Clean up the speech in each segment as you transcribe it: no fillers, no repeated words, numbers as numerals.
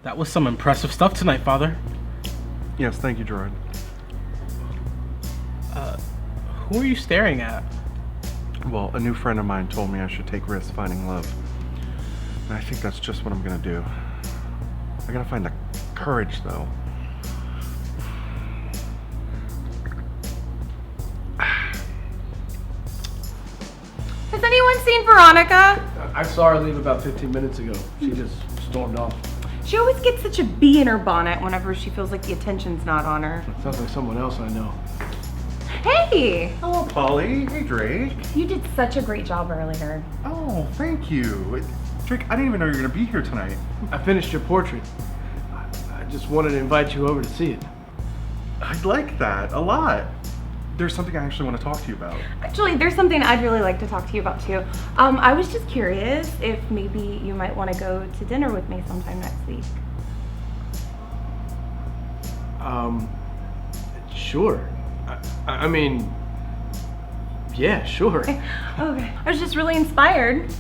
That was some impressive stuff tonight, Father. Yes, thank you, Gerard. Who are you staring at? Well, a new friend of mine told me I should take risks finding love. And I think that's just what I'm gonna do. I gotta find the courage, though. Has anyone seen Veronica? I saw her leave about 15 minutes ago. She just stormed off. She always gets such a bee in her bonnet whenever she feels like the attention's not on her. Sounds like someone else I know. Hey! Hello, Polly. Hey, Drake. You did such a great job earlier. Oh, thank you. Drake, I didn't even know you were gonna be here tonight. I finished your portrait. I just wanted to invite you over to see it. I'd like that a lot. There's something I actually want to talk to you about. Actually, there's something I'd really like to talk to you about too. I was just curious if maybe you might want to go to dinner with me sometime next week. Sure. I mean, yeah, sure. Okay. I was just really inspired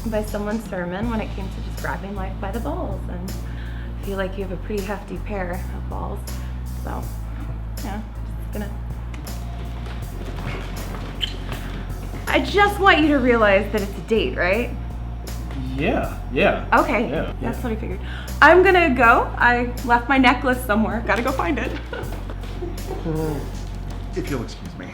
by someone's sermon when it came to just grabbing life by the balls, and I feel like you have a pretty hefty pair of balls. So, yeah, just gonna. I just want you to realize that it's a date, right? Yeah. Okay, Yeah. that's what I figured. I'm gonna go. I left my necklace somewhere. Gotta go find it. If you'll excuse me.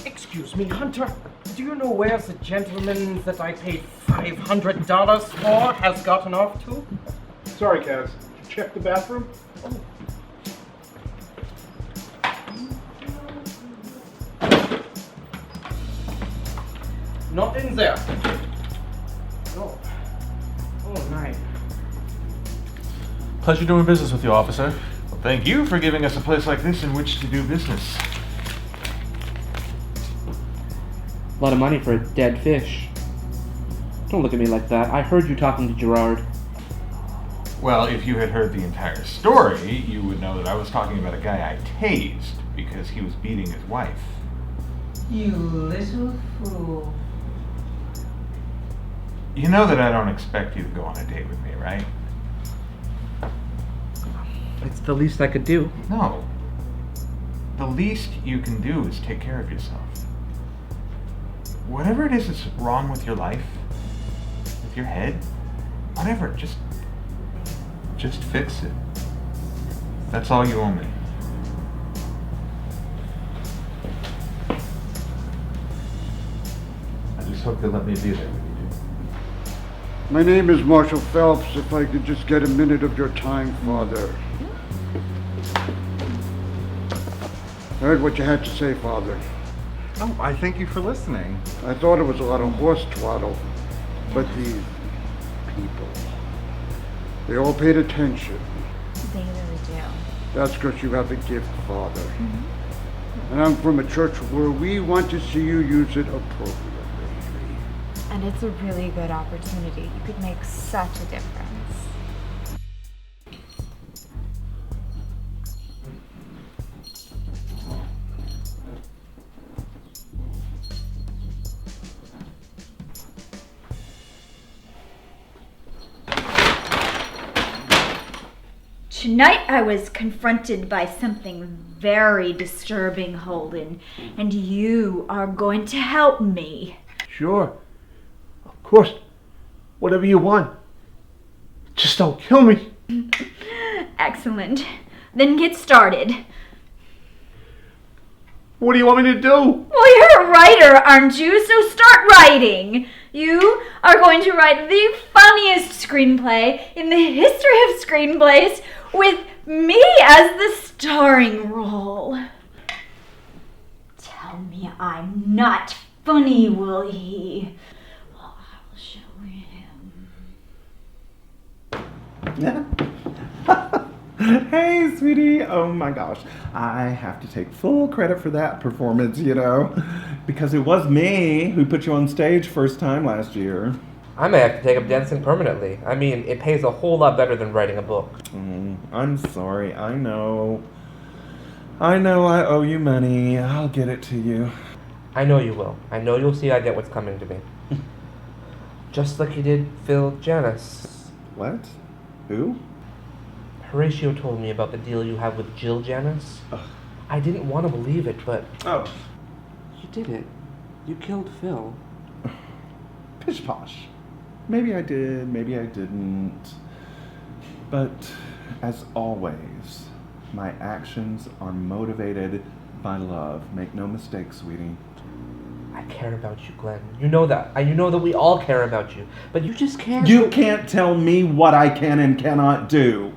Excuse me, Hunter. Do you know where the gentleman that I paid $500 for has gotten off to? Sorry, Kaz. Did you check the bathroom? Not in there. Oh. Oh, nice. Pleasure doing business with you, officer. Well, thank you for giving us a place like this in which to do business. A lot of money for a dead fish. Don't look at me like that. I heard you talking to Gerard. Well, if you had heard the entire story, you would know that I was talking about a guy I tased because he was beating his wife. You little fool. You know that I don't expect you to go on a date with me, right? It's the least I could do. No. The least you can do is take care of yourself. Whatever it is that's wrong with your life, with your head, whatever, just fix it. That's all you owe me. I just hope you'll let me be there when you do. My name is Marshall Phelps. If I could just get a minute of your time, Father. Heard what you had to say, Father. Oh, I thank you for listening. I thought it was a lot of horse twaddle, but these people, they all paid attention. They really do. That's because you have a gift, Father. And I'm from a church where we want to see you use it appropriately. And it's a really good opportunity. You could make such a difference. Tonight I was confronted by something very disturbing, Holden, and you are going to help me. Sure. Of course. Whatever you want. Just don't kill me. Excellent. Then get started. What do you want me to do? Well, you're a writer, aren't you? So start writing. You are going to write the funniest screenplay in the history of screenplays with me as the starring role. Tell me I'm not funny, will he? Well, I'll show him. Hey, sweetie. Oh my gosh. I have to take full credit for that performance, you know, because it was me who put you on stage first time last year. I may have to take up dancing permanently. I mean, it pays a whole lot better than writing a book. I'm sorry. I know I owe you money. I'll get it to you. I know you will. I know you'll see I get what's coming to me. Just like you did Phil Janice. What? Who? Horatio told me about the deal you have with Jill Janice. Ugh. I didn't want to believe it, but Oh. you did it. You killed Phil. Pish posh. Maybe I did, maybe I didn't. But, as always, my actions are motivated by love. Make no mistake, sweetie. I care about you, Glenn. You know that. You know that we all care about you. But you just can't... You can't tell me what I can and cannot do.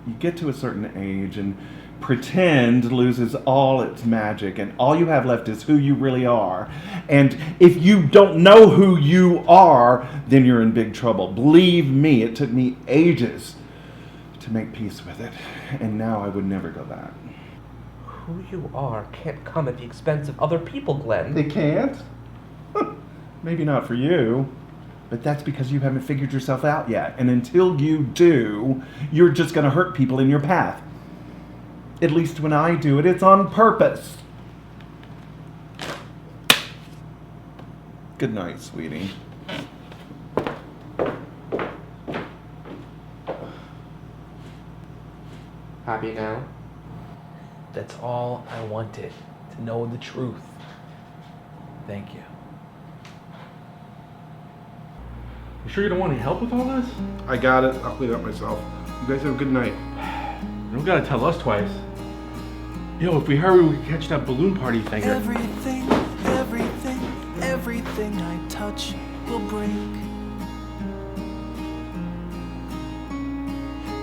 You get to a certain age and pretend loses all its magic, and all you have left is who you really are. And if you don't know who you are, then you're in big trouble. Believe me, it took me ages to make peace with it, and now I would never go back. Who you are can't come at the expense of other people, Glenn. It can't? Maybe not for you. But that's because you haven't figured yourself out yet. And until you do, you're just going to hurt people in your path. At least when I do it, it's on purpose. Good night, sweetie. Happy now? That's all I wanted, to know the truth. Thank you. You sure you don't want any help with all this? I got it. I'll clean it up myself. You guys have a good night. You don't gotta tell us twice. Yo, if we hurry, we can catch that balloon party thing. Everything I touch will break.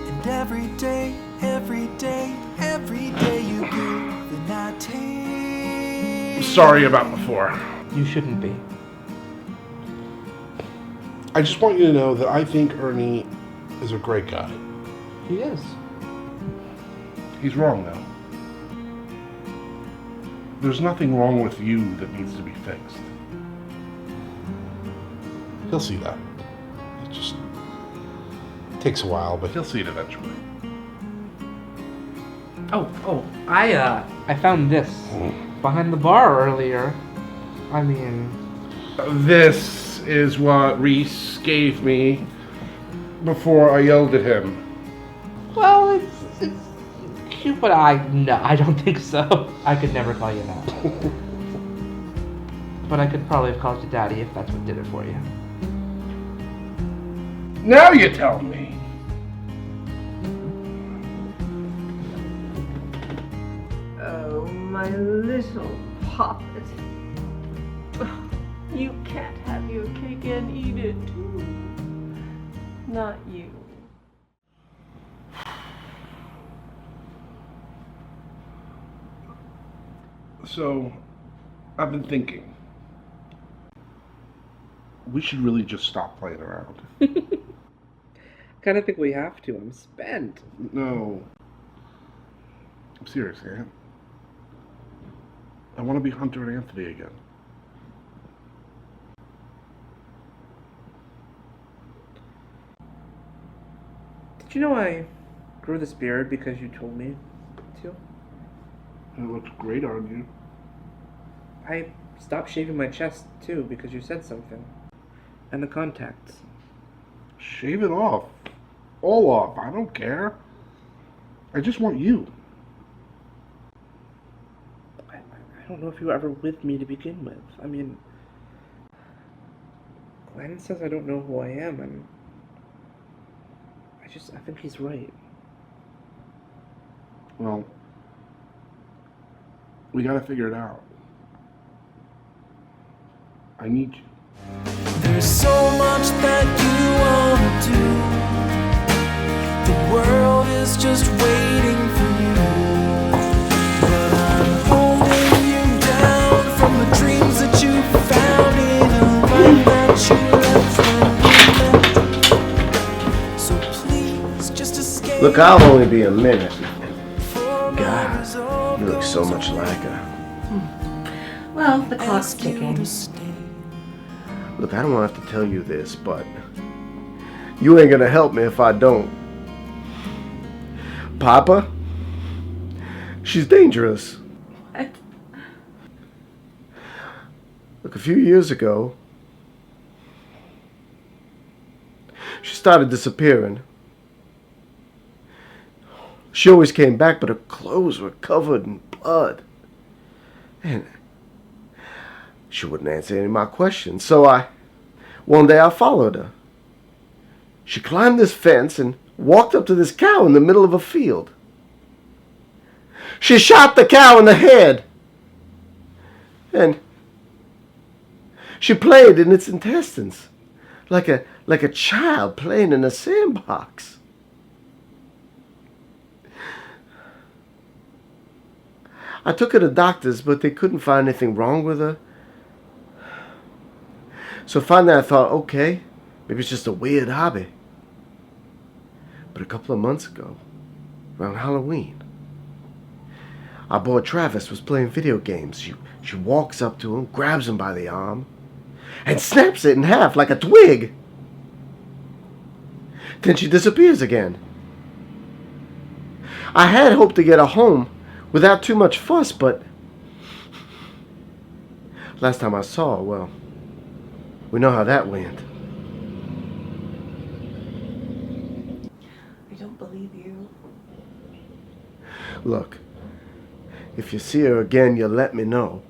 And every day you give and I take. Sorry about before. You shouldn't be. I just want you to know that I think Ernie is a great guy. He is. He's wrong, though. There's nothing wrong with you that needs to be fixed. He'll see that. It just takes a while, but he'll see it eventually. I found this behind the bar earlier. I mean... This is what Reese gave me before I yelled at him. Well, it's cute, but no, I don't think so. I could never call you that. But I could probably have called you Daddy if that's what did it for you. Now you tell me. Oh, my little poppet. You can't have your cake and eat it too. Not you. So, I've been thinking. We should really just stop playing around. Kind of think we have to. I'm spent. No. I'm serious, Aunt. I want to be Hunter and Anthony again. Did you know I grew this beard because you told me to? It looks great on you. I stopped shaving my chest too because you said something. And the contacts. Shave it off. All off. I don't care. I just want you. I don't know if you were ever with me to begin with. I mean, Glenn says I don't know who I am, and I think he's right. Well, we gotta figure it out. I need you. There's so much that you want to do. The world is just waiting for you. But I'm holding you down from the dreams that you found in a life that you left. So please just escape. Look, I'll only be a minute. God, you look so much like her. Well, the clock's ticking. Look, I don't want to have to tell you this, but you ain't gonna help me if I don't. Papa, she's dangerous. Look, a few years ago, she started disappearing. She always came back, but her clothes were covered in blood. And she wouldn't answer any of my questions. So one day I followed her. She climbed this fence and walked up to this cow in the middle of a field. She shot the cow in the head. And she played in its intestines like a child playing in a sandbox. I took her to doctors, but they couldn't find anything wrong with her. So finally I thought, okay, maybe it's just a weird hobby. But a couple of months ago, around Halloween, our boy Travis was playing video games. She walks up to him, grabs him by the arm, and snaps it in half like a twig. Then she disappears again. I had hoped to get her home without too much fuss, but last time I saw her, well, we know how that went. I don't believe you. Look, if you see her again, you'll let me know.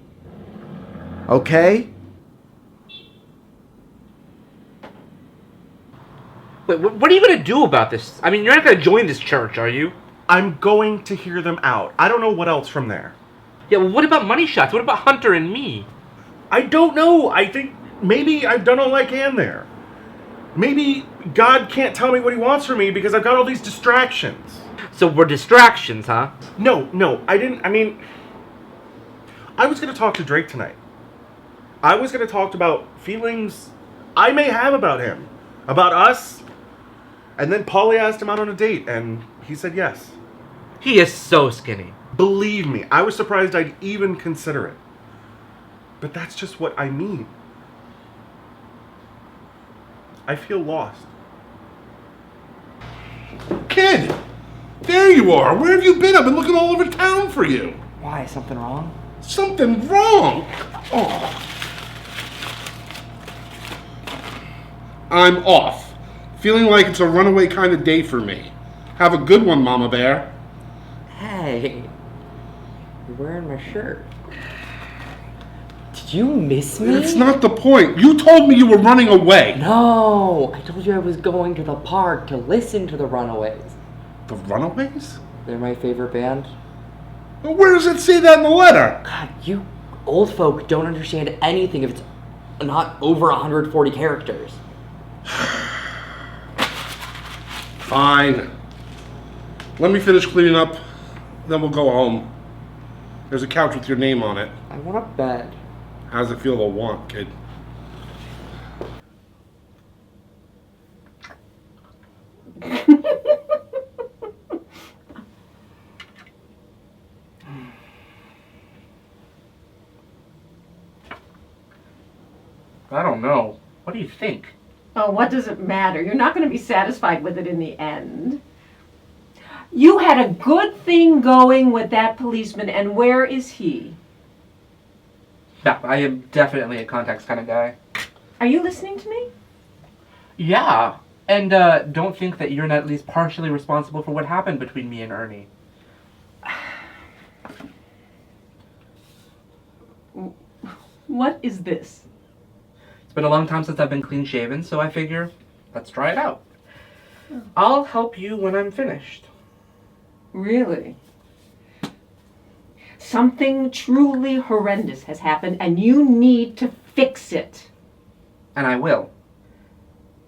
Okay? Wait, what are you gonna do about this? I mean, you're not gonna join this church, are you? I'm going to hear them out. I don't know what else from there. Yeah, well, what about money shots? What about Hunter and me? I don't know. I think maybe I've done all I can there. Maybe God can't tell me what he wants from me because I've got all these distractions. So we're distractions, huh? No, I didn't. I mean, I was going to talk to Drake tonight. I was going to talk about feelings I may have about him, about us. And then Polly asked him out on a date, and he said yes. He is so skinny. Believe me, I was surprised I'd even consider it. But that's just what I mean. I feel lost. Kid! There you are! Where have you been? I've been looking all over town for you. Why? Something wrong? Something wrong? Oh. I'm off. Feeling like it's a runaway kind of day for me. Have a good one, Mama Bear. Hey, you're wearing my shirt. Did you miss me? It's not the point. You told me you were running away. No, I told you I was going to the park to listen to the Runaways. The Runaways? They're my favorite band. Well, where does it say that in the letter? God, you old folk don't understand anything if it's not over 140 characters. Fine. Let me finish cleaning up, then we'll go home. There's a couch with your name on it. I want a bed. How does it feel to want, kid? I don't know. What do you think? Oh, what does it matter? You're not going to be satisfied with it in the end. You had a good thing going with that policeman, and where is he? Yeah, I am definitely a contacts kind of guy. Are you listening to me? Yeah, and don't think that you're not at least partially responsible for what happened between me and Ernie. What is this? It's been a long time since I've been clean shaven, so I figure, let's try it out. I'll help you when I'm finished. Really? Something truly horrendous has happened, and you need to fix it. And I will.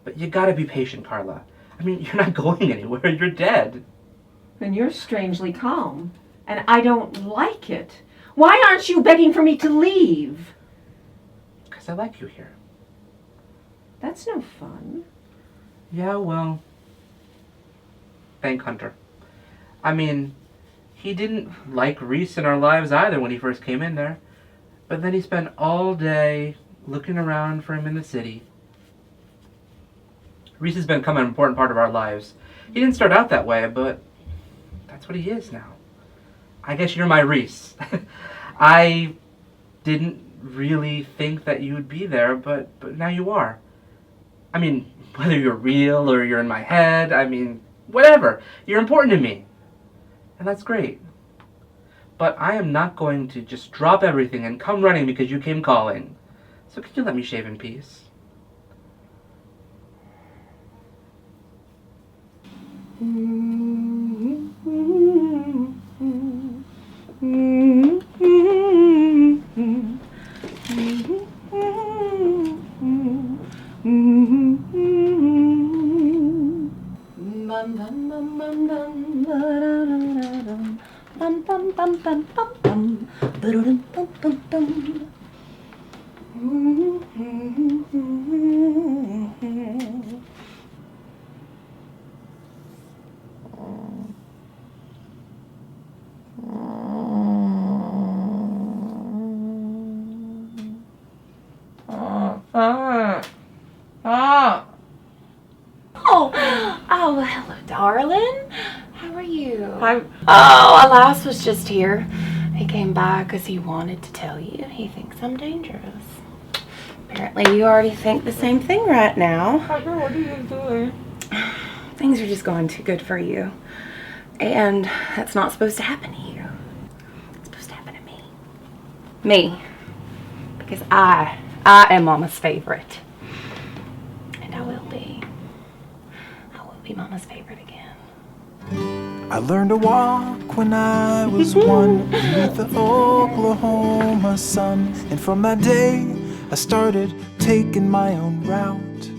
But you gotta be patient, Carla. I mean, you're not going anywhere, you're dead. And you're strangely calm, and I don't like it. Why aren't you begging for me to leave? Because I like you here. That's no fun. Yeah, well, thank Hunter. I mean, he didn't like Reese in our lives either when he first came in there. But then he spent all day looking around for him in the city. Reese has become an important part of our lives. He didn't start out that way, but that's what he is now. I guess you're my Reese. I didn't really think that you would be there, but now you are. I mean, whether you're real or you're in my head, I mean, whatever. You're important to me. And that's great. But I am not going to just drop everything and come running because you came calling. So could you let me shave in peace? Oh, hello, darling. How are you? Alas was just here. He came by because he wanted to tell you he thinks I'm dangerous. Apparently you already think the same thing right now. What are you doing? Things are just going too good for you. And that's not supposed to happen to you. It's supposed to happen to me. Me. Because I am Mama's favorite. And I will be. Be Mama's favorite again. I learned to walk when I was one beneath the Oklahoma sun. And from that day, I started taking my own route.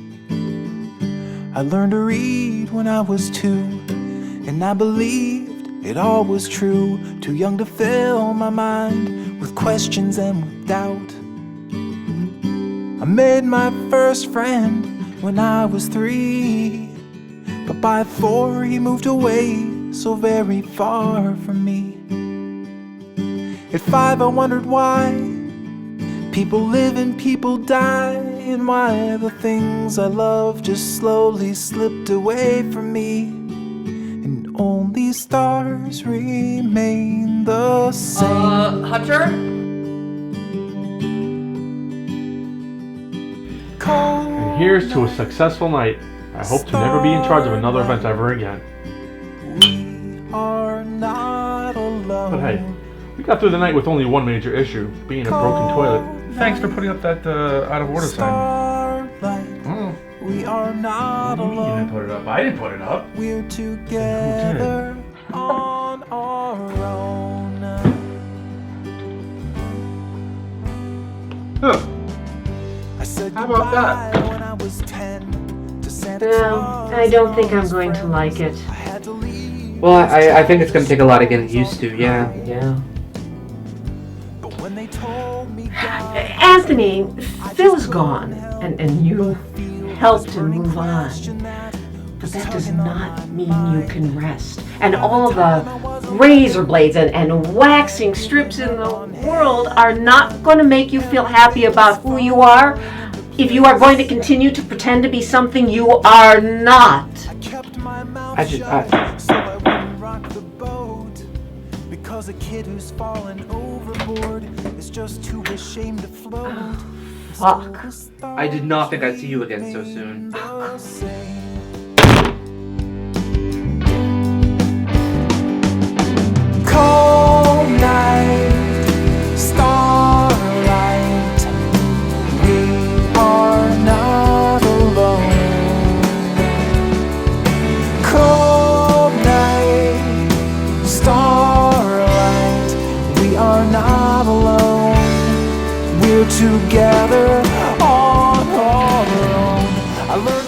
I learned to read when I was 2, and I believed it all was true. Too young to fill my mind with questions and with doubt. I made my first friend when I was 3. But by 4 he moved away, so very far from me. At 5 I wondered why people live and people die, and why the things I love just slowly slipped away from me, and only stars remain the same. Hunter? And here's to a successful night. I hope to never be in charge of another event ever again. But hey, we got through the night with only one major issue, being a broken toilet. Thanks for putting up that out of order sign. We are not alone. You didn't put it up. I didn't put it up. We're together on our own. How about that? When I was 10. Well, I don't think I'm going to like it. Well, I think it's going to take a lot of getting used to, yeah. Anthony, Phil's gone, and you helped him move on. But that does not mean you can rest. And all the razor blades and waxing strips in the world are not going to make you feel happy about who you are if you are going to continue to pretend to be something you are not. Because a kid who's fallen overboard is just too ashamed to float. Fuck. I did not think I'd see you again so soon. Cold night, starlight, we are not alone. Cold night, starlight, we are not alone. We're together on our own. I learned